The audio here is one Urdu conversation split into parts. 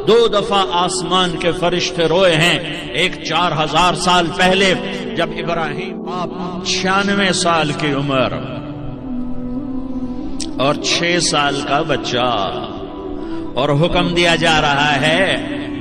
دو دفعہ آسمان کے فرشتے روئے ہیں، ایک 4000 سال پہلے جب ابراہیم باپ 96 سال کی عمر اور 6 سال کا بچہ، اور حکم دیا جا رہا ہے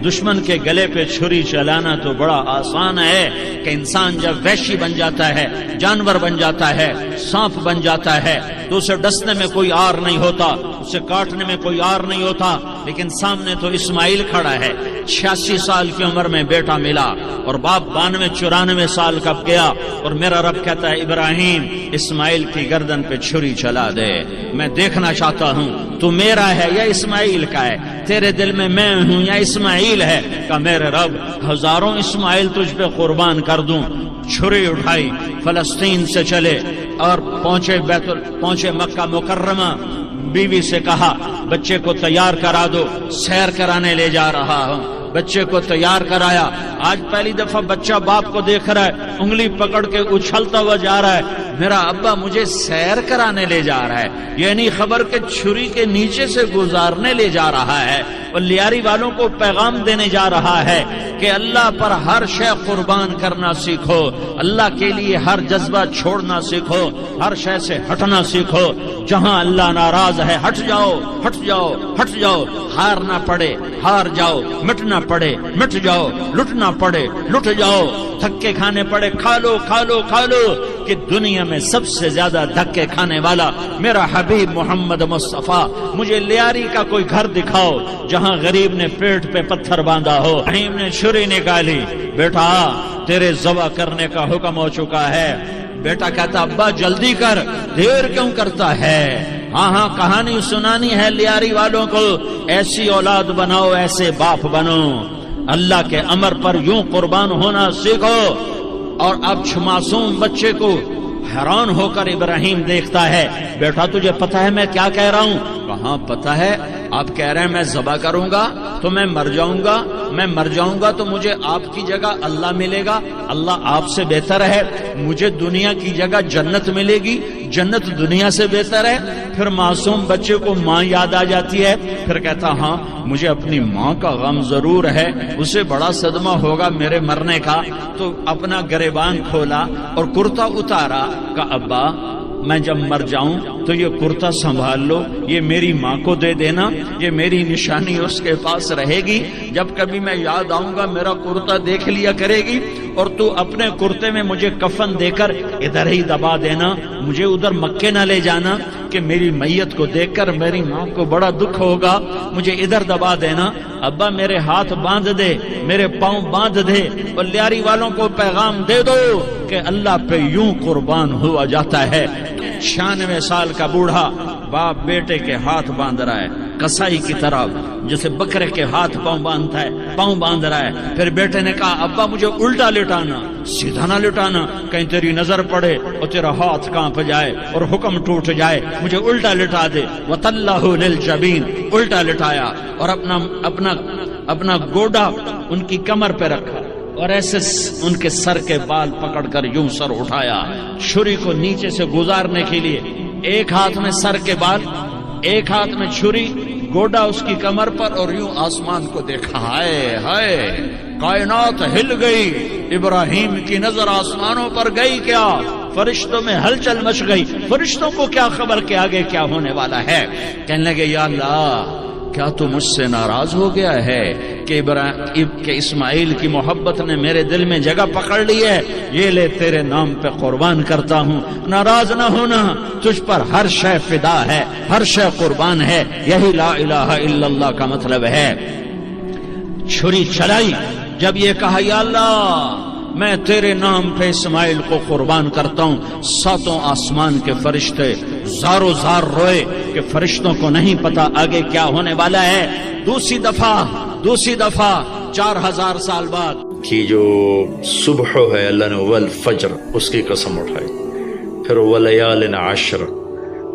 دشمن کے گلے پہ چھری چلانا تو بڑا آسان ہے کہ انسان جب وحشی بن جاتا ہے، جانور بن جاتا ہے، سانپ بن جاتا ہے تو اسے ڈسنے میں کوئی آر نہیں ہوتا، اسے کاٹنے میں کوئی آر نہیں ہوتا، لیکن سامنے تو اسماعیل کھڑا ہے، 86 سال کی عمر میں بیٹا ملا اور باپ 92-94 سال کا گیا، اور میرا رب کہتا ہے ابراہیم اسماعیل کی گردن پہ چھری چلا دے، میں دیکھنا چاہتا ہوں تو میرا ہے یا اسماعیل کا ہے، تیرے دل میں میں ہوں یا اسماعیل ہے؟ کہ میرے رب ہزاروں اسماعیل تجھ پہ قربان کر دوں۔ چھری اٹھائی، فلسطین سے چلے اور پہنچے مکہ مکرمہ، بیوی سے کہا بچے کو تیار کرا دو، سیر کرانے لے جا رہا ہوں، بچے کو تیار کرایا۔ آج پہلی دفعہ بچہ باپ کو دیکھ رہا ہے، انگلی پکڑ کے اچھلتا ہوا جا رہا ہے، میرا ابا مجھے سیر کرانے لے جا رہا ہے، یعنی خبر کے چھری کے نیچے سے گزارنے لے جا رہا ہے، اور لیاری والوں کو پیغام دینے جا رہا ہے کہ اللہ پر ہر شے قربان کرنا سیکھو، اللہ کے لیے ہر جذبہ چھوڑنا سیکھو، ہر شے سے ہٹنا سیکھو، جہاں اللہ ناراض ہے ہٹ جاؤ، ہٹ جاؤ، ہٹ جاؤ، ہار نہ پڑے ہار جاؤ، مٹنا پڑے مٹ جاؤ، لٹنا پڑے لٹ جاؤ، دھکے کھانے پڑے کھا لو کھا لو کھا لو، کہ دنیا میں سب سے زیادہ دھکے کھانے والا میرا حبیب محمد مصطفیٰ، مجھے لیاری کا کوئی گھر دکھاؤ جہاں غریب نے پیٹ پہ پتھر باندھا ہو۔ رحیم نے چھری نکالی، بیٹا تیرے ذبح کرنے کا حکم ہو چکا ہے۔ بیٹا کہتا ابا جلدی کر، دیر کیوں کرتا ہے؟ ہاں کہانی سنانی ہے لیاری والوں کو، ایسی اولاد بناؤ، ایسے باپ بنو، اللہ کے امر پر یوں قربان ہونا سیکھو۔ اور اب معصوم بچے کو حیران ہو کر ابراہیم دیکھتا ہے، بیٹا تجھے پتہ ہے میں کیا کہہ رہا ہوں؟ کہاں پتہ ہے، آپ کہہ رہے ہیں میں ذبح کروں گا تو میں مر جاؤں گا، میں مر جاؤں گا تو مجھے آپ کی جگہ اللہ ملے گا، اللہ آپ سے بہتر ہے، مجھے دنیا کی جگہ جنت ملے گی، جنت دنیا سے بہتر ہے۔ پھر معصوم بچے کو ماں یاد آ جاتی ہے، پھر کہتا ہاں مجھے اپنی ماں کا غم ضرور ہے، اسے بڑا صدمہ ہوگا میرے مرنے کا۔ تو اپنا گریبان کھولا اور کرتا اتارا، کہ ابا میں جب مر جاؤں تو یہ کرتا سنبھال لو، یہ میری ماں کو دے دینا، یہ میری نشانی اس کے پاس رہے گی، جب کبھی میں یاد آؤں گا میرا کرتا دیکھ لیا کرے گی، اور تو اپنے کرتے میں مجھے کفن دے کر ادھر ہی دبا دینا، مجھے ادھر مکے نہ لے جانا کہ میری میت کو دیکھ کر میری ماں کو بڑا دکھ ہوگا، مجھے ادھر دبا دینا۔ ابا میرے ہاتھ باندھ دے، میرے پاؤں باندھ دے، اور لیاری والوں کو پیغام دے دو کہ اللہ پہ یوں قربان ہوا جاتا ہے۔ 96 سال کا بوڑھا باپ بیٹے کے ہاتھ باندھ رہا ہے، کسائی کی طرح جیسے بکرے کے ہاتھ پاؤں باندھتا ہے، پاؤں باندھ رہا ہے۔ پھر بیٹے نے کہا ابا مجھے الٹا لٹانا، سیدھا نہ لٹانا، کہیں تیری نظر پڑے اور تیرا ہاتھ کانپ جائے اور حکم ٹوٹ جائے، مجھے الٹا لٹا دے۔ وَتَلَّهُ لِلْجَبِينِ، الٹا لٹایا اور اپنا گوڈا ان کی کمر پہ رکھا، اور ایسے ان کے سر کے بال پکڑ کر یوں سر اٹھایا، چھری کو نیچے سے گزارنے کے لیے، ایک ہاتھ میں سر کے بال، ایک ہاتھ میں چھری، گوڈا اس کی کمر پر، اور یوں آسمان کو دیکھا۔ ہائے ہائے، کائنات ہل گئی، ابراہیم کی نظر آسمانوں پر گئی کیا؟ فرشتوں میں ہلچل مچ گئی، فرشتوں کو کیا خبر کہ آگے کیا ہونے والا ہے؟ کہنے لگے یا اللہ کیا تو مجھ سے ناراض ہو گیا ہے کہ اسماعیل کی محبت نے میرے دل میں جگہ پکڑ لی ہے؟ یہ لے تیرے نام پہ قربان کرتا ہوں، ناراض نہ ہونا، تجھ پر ہر شے فدا ہے، ہر شے قربان ہے، یہی لا الہ الا اللہ کا مطلب ہے۔ چھری چلائی، جب یہ کہا یا اللہ میں تیرے نام پہ اسماعیل کو قربان کرتا ہوں، 7 آسمان کے فرشتے زارو زار روئے کہ فرشتوں کو نہیں پتا آگے کیا ہونے والا ہے۔ دوسری دفعہ 4000 سال بعد کی جو صبح ہے اللہ نے والفجر اس کی قسم اٹھائی، پھر ولیال عشر،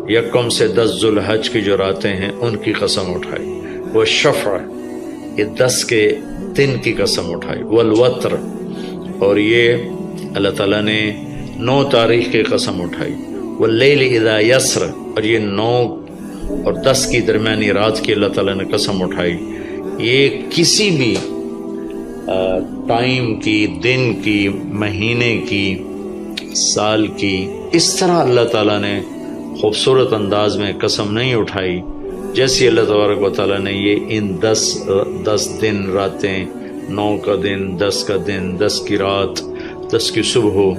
یکم سے 10 ذوالحج کی جو راتیں ہیں ان کی قسم اٹھائی، وہ شفع یہ 10 کے دن کی قسم اٹھائی، والوتر اور یہ اللہ تعالیٰ نے 9 تاریخ کی قسم اٹھائی، واللیل اذا یسر اور یہ 9 اور 10 کی درمیانی رات کی اللہ تعالیٰ نے قسم اٹھائی یہ کسی بھی ٹائم کی، دن کی، مہینے کی، سال کی اس طرح اللہ تعالیٰ نے خوبصورت انداز میں قسم نہیں اٹھائی جیسی اللہ تبارک و تعالیٰ نے یہ ان 10 دن راتیں، 9 کا دن، 10 کا دن، 10 کی رات، 10 کی صبح ہو.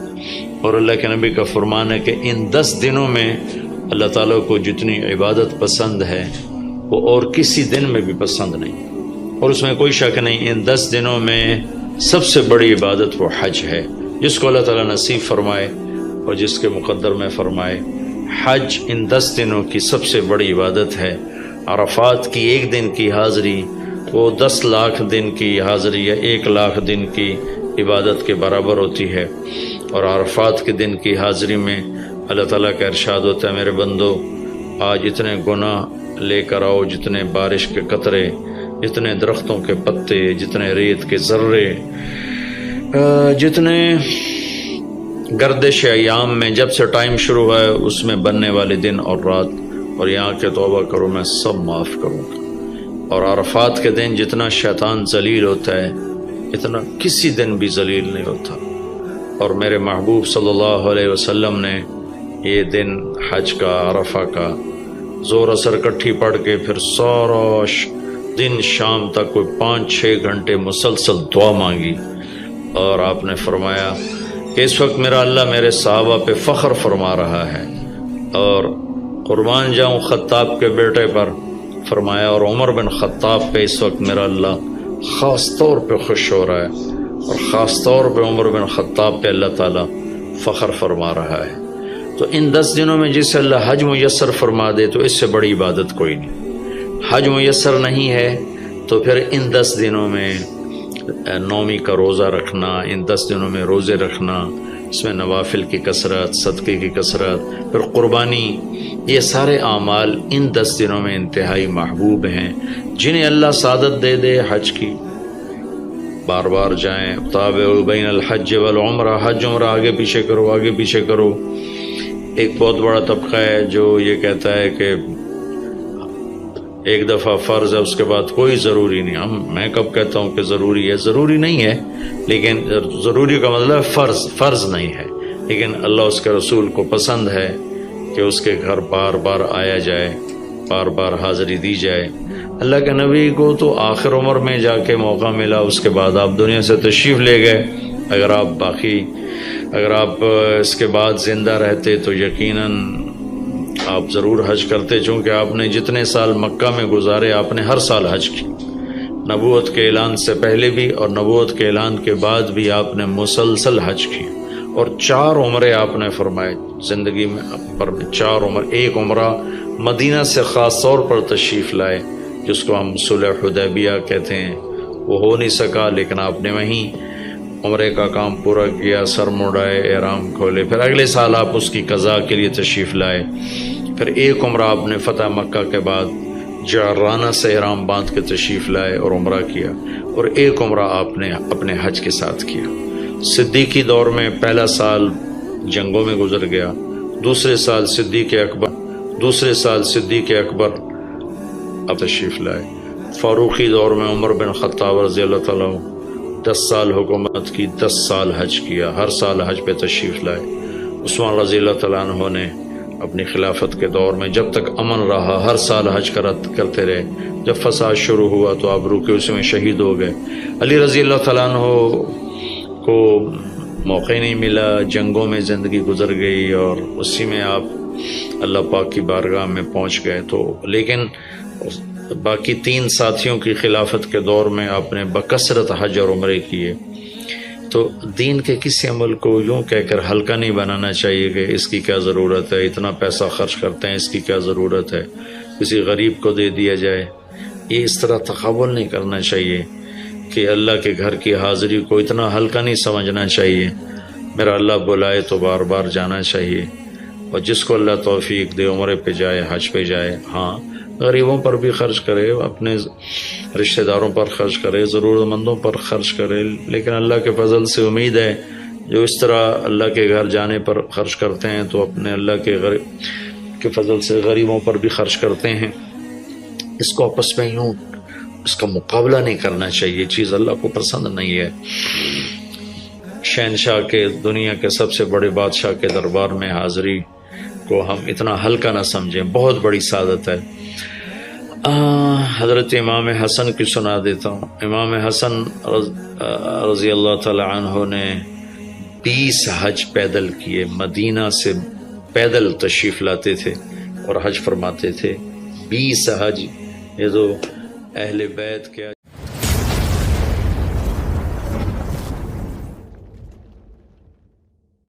اور اللہ کے نبی کا فرمان ہے کہ ان 10 دنوں میں اللہ تعالیٰ کو جتنی عبادت پسند ہے وہ اور کسی دن میں بھی پسند نہیں. اور اس میں کوئی شک نہیں، ان 10 دنوں میں سب سے بڑی عبادت وہ حج ہے، جس کو اللہ تعالیٰ نصیب فرمائے اور جس کے مقدر میں فرمائے. حج ان 10 دنوں کی سب سے بڑی عبادت ہے. عرفات کی ایک دن کی حاضری وہ 10 لاکھ دن کی حاضری یا 1 لاکھ دن کی عبادت کے برابر ہوتی ہے. اور عرفات کے دن کی حاضری میں اللہ تعالیٰ کا ارشاد ہوتا ہے، میرے بندو آج اتنے گناہ لے کر آؤ، جتنے بارش کے قطرے، جتنے درختوں کے پتے، جتنے ریت کے ذرے، جتنے گردش ایام میں جب سے ٹائم شروع ہوا ہے اس میں بننے والے دن اور رات، اور یہاں کے توبہ کرو میں سب معاف کروں گا. اور عرفات کے دن جتنا شیطان ذلیل ہوتا ہے اتنا کسی دن بھی ذلیل نہیں ہوتا. اور میرے محبوب صلی اللہ علیہ وسلم نے یہ دن حج کا، عرفہ کا زور اثر کٹھی پڑھ کے پھر سارا دن شام تک کوئی 5-6 گھنٹے مسلسل دعا مانگی. اور آپ نے فرمایا کہ اس وقت میرا اللہ میرے صحابہ پہ فخر فرما رہا ہے، اور قربان جاؤں خطاب کے بیٹے پر. فرمایا اور عمر بن خطاب پہ اس وقت میرا اللہ خاص طور پہ خوش ہو رہا ہے، اور خاص طور پہ عمر بن خطاب پہ اللہ تعالیٰ فخر فرما رہا ہے. تو ان 10 دنوں میں جسے اللہ حج میسر فرما دے تو اس سے بڑی عبادت کوئی نہیں. حج میسر نہیں ہے تو پھر ان 10 دنوں میں نومی کا روزہ رکھنا، ان 10 دنوں میں روزے رکھنا، اس میں نوافل کی کثرت، صدقے کی کثرت، پھر قربانی، یہ سارے اعمال ان 10 دنوں میں انتہائی محبوب ہیں. جنہیں اللہ سعادت دے دے حج کی، بار بار جائیں. تابعوا بین الحج والعمرہ، حج عمرہ آگے پیچھے کرو، آگے پیچھے کرو. ایک بہت بڑا طبقہ ہے جو یہ کہتا ہے کہ ایک دفعہ فرض ہے اس کے بعد کوئی ضروری نہیں. میں کب کہتا ہوں کہ ضروری ہے؟ ضروری نہیں ہے، لیکن ضروری کا مطلب فرض نہیں ہے، لیکن اللہ اس کے رسول کو پسند ہے کہ اس کے گھر بار بار آیا جائے، بار بار حاضری دی جائے. اللہ کے نبی کو تو آخر عمر میں جا کے موقع ملا، اس کے بعد آپ دنیا سے تشریف لے گئے. اگر آپ اس کے بعد زندہ رہتے تو یقیناً آپ ضرور حج کرتے، چونکہ آپ نے جتنے سال مکہ میں گزارے آپ نے ہر سال حج کی. نبوت کے اعلان سے پہلے بھی اور نبوت کے اعلان کے بعد بھی آپ نے مسلسل حج کی، اور 4 عمرے آپ نے فرمائے زندگی میں پر 4 عمر. ایک عمرہ مدینہ سے خاص طور پر تشریف لائے جس کو ہم صلح حدیبیہ کہتے ہیں، وہ ہو نہیں سکا، لیکن آپ نے وہیں عمرے کا کام پورا کیا، سر مڑائے، احرام کھولے. پھر اگلے سال آپ اس کی قضاء کے لیے تشریف لائے. پھر ایک عمرہ آپ نے فتح مکہ کے بعد جعرانہ سے احرام باندھ کے تشریف لائے اور عمرہ کیا، اور ایک عمرہ آپ نے اپنے حج کے ساتھ کیا. صدیقی دور میں پہلا سال جنگوں میں گزر گیا، دوسرے سال صدیق اکبر اب تشریف لائے. فاروقی دور میں عمر بن خطاب رضی اللہ تعالیٰ 10 سال حکومت کی، 10 سال حج کیا، ہر سال حج پہ تشریف لائے. عثمان رضی اللہ تعالیٰ عنہ نے اپنی خلافت کے دور میں جب تک امن رہا ہر سال حج کرتے رہے. جب فساد شروع ہوا تو آپ رکے، اس میں شہید ہو گئے. علی رضی اللہ تعالیٰ عنہ کو موقع نہیں ملا، جنگوں میں زندگی گزر گئی، اور اسی میں آپ اللہ پاک کی بارگاہ میں پہنچ گئے. تو لیکن باقی 3 ساتھیوں کی خلافت کے دور میں آپ نے بکثرت حج اور عمرے کیے. تو دین کے کسی عمل کو یوں کہہ کر ہلکا نہیں بنانا چاہیے کہ اس کی کیا ضرورت ہے، اتنا پیسہ خرچ کرتے ہیں، اس کی کیا ضرورت ہے، کسی غریب کو دے دیا جائے. یہ اس طرح تقابل نہیں کرنا چاہیے کہ اللہ کے گھر کی حاضری کو اتنا ہلکا نہیں سمجھنا چاہیے. میرا اللہ بلائے تو بار بار جانا چاہیے، اور جس کو اللہ توفیق دے عمرے پہ جائے، حج پہ جائے. ہاں غریبوں پر بھی خرچ کرے، اپنے رشتہ داروں پر خرچ کرے، ضرورت مندوں پر خرچ کرے، لیکن اللہ کے فضل سے امید ہے جو اس طرح اللہ کے گھر جانے پر خرچ کرتے ہیں تو اپنے اللہ کے فضل سے غریبوں پر بھی خرچ کرتے ہیں. اس کو آپس میں یوں اس کا مقابلہ نہیں کرنا چاہیے، یہ چیز اللہ کو پسند نہیں ہے۔ شہنشاہ کے، دنیا کے سب سے بڑے بادشاہ کے دربار میں حاضری کو ہم اتنا ہلکا نہ سمجھیں، بہت بڑی سعادت ہے۔ حضرت امام حسن کی سنا دیتا ہوں۔ امام حسن رضی اللہ تعالی عنہ نے 20 حج پیدل کیے، مدینہ سے پیدل تشریف لاتے تھے اور حج فرماتے تھے۔ 20 حج، یہ تو اہل بیت کے